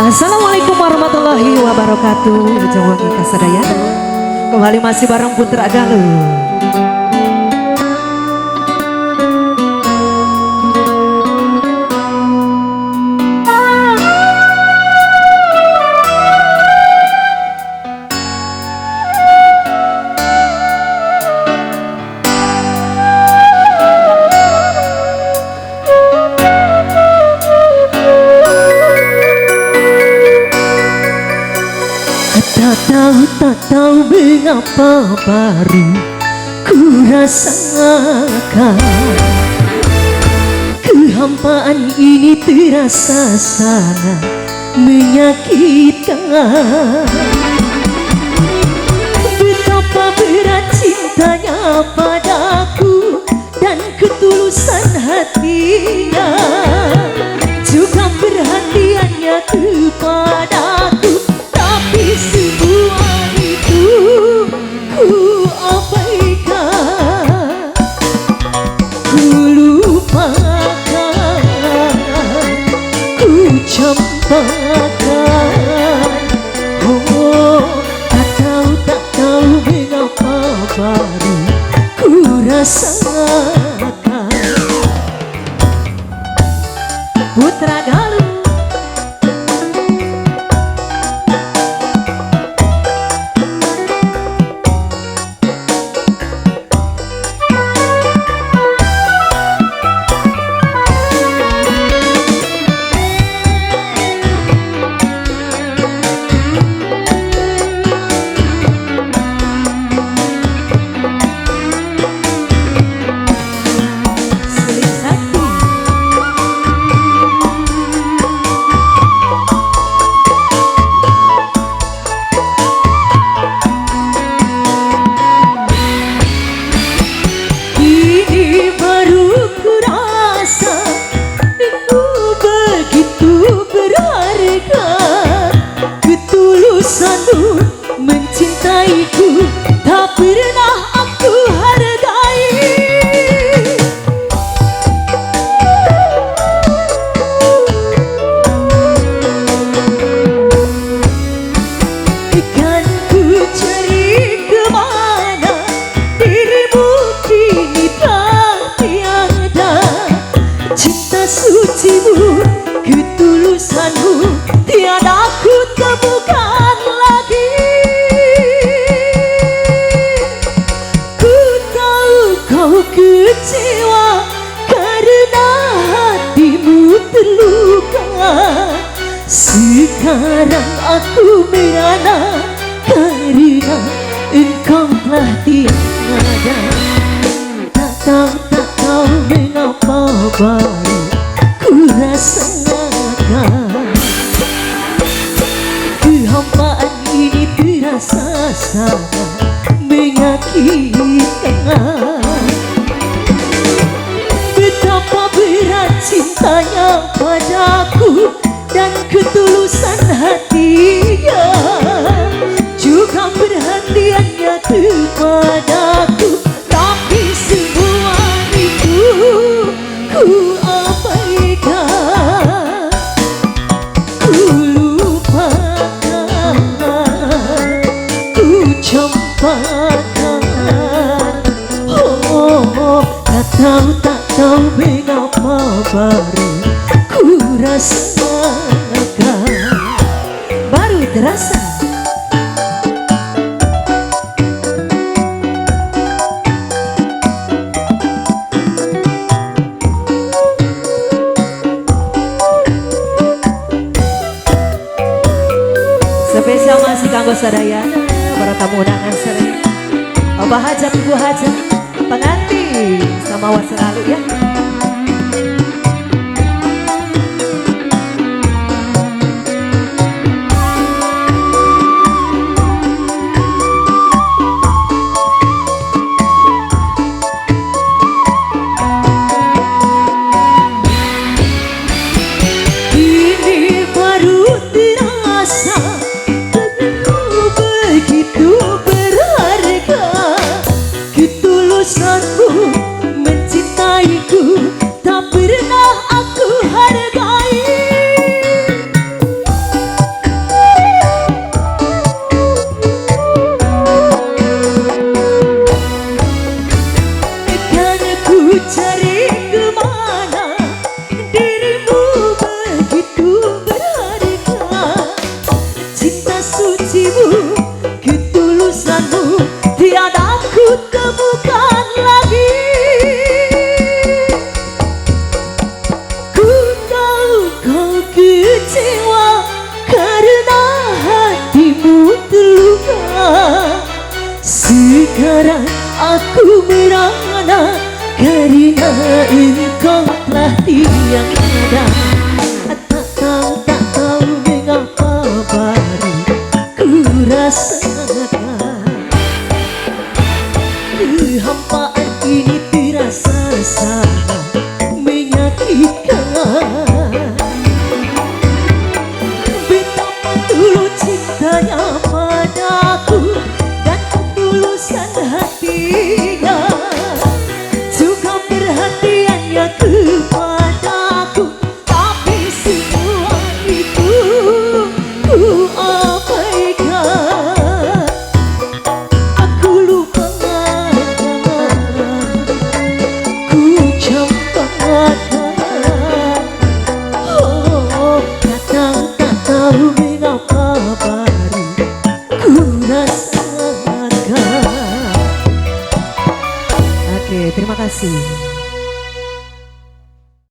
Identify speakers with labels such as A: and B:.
A: Assalamualaikum warahmatullahi wabarakatuh. Jawa kita sadayana. Kembali masih bareng Putra Galuh.
B: Tak tahu mengapa baru ku rasakan kehampaan ini terasa sangat menyakitkan. Betapa berat cintanya padaku dan ketulusan hatinya, juga perhatiannya kepadaku. Tapi semua itu ku abaikan, ku lupakan, ku campakkan. Oh, tak tahu mengapa baru ku rasakan.
A: Putra Galuh.
B: Mencintaiku tak pernah aku hargai. Kan ku cari kemana, dirimu kini tak tiada. Cinta sucimu, ketulusanmu tiada ku temukan lagi. Kau kecewa karena hatimu terluka. Sekarang aku merana karena engkau telah tiada. Tak tahu mengapa baru ku rasakan kehampaan ini terasa sangat menyakitkan. Betapa berat cintanya padaku dan ketulusan hatinya, juga perhatiannya kepadaku. Tapi semua itu ku abaikan, ku lupakan, ku campakkan. Oh, tak tahu mengapa baru ku rasakan.
A: Baru terasa. Spesial masih kanggo sadayana, para tamu undangan sadayana. Abah hajat, ibu hajat, pengantin sama was selalu ya.
B: Ini baru terasa begitu berharga ketulusanmu mencintaiku. Tak pernah aku hargai. mana karena engkau telah tiada. Tak tahu mengapa baru ku rasakan kehampaan ini terasa sangat menyakitkan. Betapa dulu cintanya padaku dan ketulusan hatinya, juga perhatiannya kepadaku. Tapi semua itu ku abaikan. Aku lupakan, ku campakkan. Oh, datang tak tahu mengapa baru ku rasakan.
A: Oke, terima kasih.